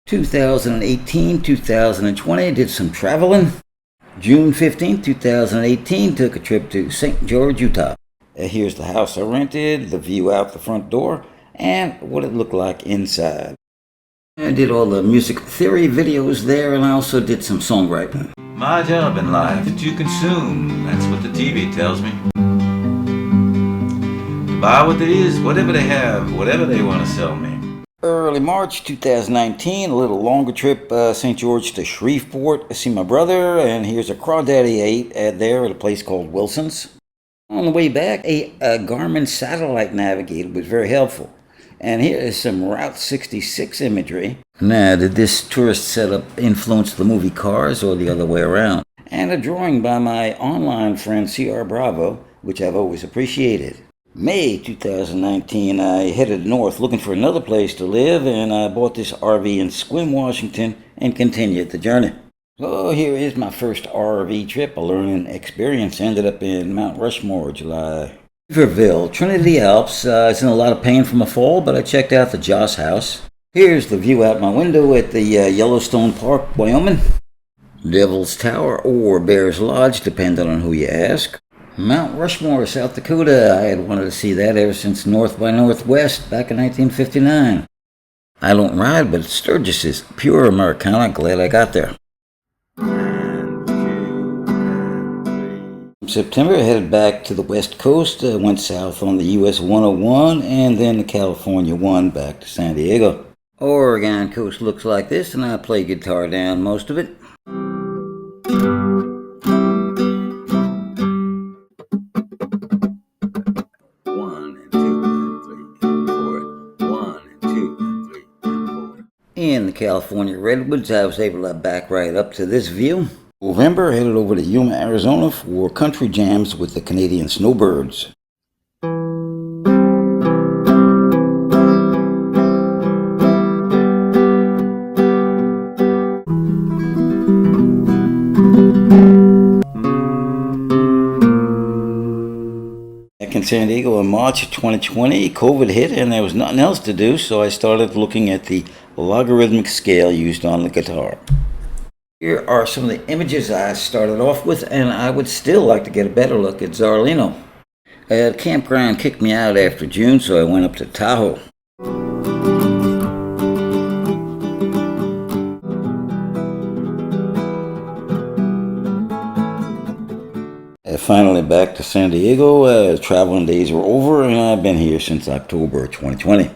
2018, 2020, did some traveling. June 15th, 2018, took a trip to St. George, Utah. Here's the house I rented, the view out the front door, and what it looked like inside. I did all the music theory videos there, and I also did some songwriting. My job in life is to consume, that's what the TV tells me. To buy what it is, whatever they have, whatever they want to sell me. Early March 2019, a little longer trip, St. George to Shreveport to see my brother, and here's a Crawdaddy 8 there at a place called Wilson's. On the way back, a Garmin satellite navigator was very helpful. And here is some Route 66 imagery. Now, did this tourist setup influence the movie Cars or the other way around? And a drawing by my online friend C.R. Bravo, which I've always appreciated. May 2019, I headed north looking for another place to live, and I bought this RV in Sequim, Washington, and continued the journey. So here is my first RV trip, a learning experience. Ended up in Mount Rushmore, July. Beaverville, Trinity Alps. I was in a lot of pain from a fall, but I checked out the Joss House. Here's the view out my window at the Yellowstone Park, Wyoming. Devil's Tower or Bear's Lodge, depending on who you ask. Mount Rushmore, South Dakota. I had wanted to see that ever since North by Northwest back in 1959. I don't ride, but Sturgis is pure Americana. Glad I got there. September, I headed back to the West Coast, went south on the US 101 and then the California 1 back to San Diego. Oregon coast looks like this, and I play guitar down most of it. In the California Redwoods, I was able to back right up to this view. November, headed over to Yuma, Arizona for country jams with the Canadian Snowbirds. Back in San Diego in March of 2020, COVID hit and there was nothing else to do, so I started looking at the logarithmic scale used on the guitar. Here are some of the images I started off with, and I would still like to get a better look at Zarlino. The campground kicked me out after June, so I went up to Tahoe. Finally back to San Diego. Traveling days were over, and I've been here since October 2020.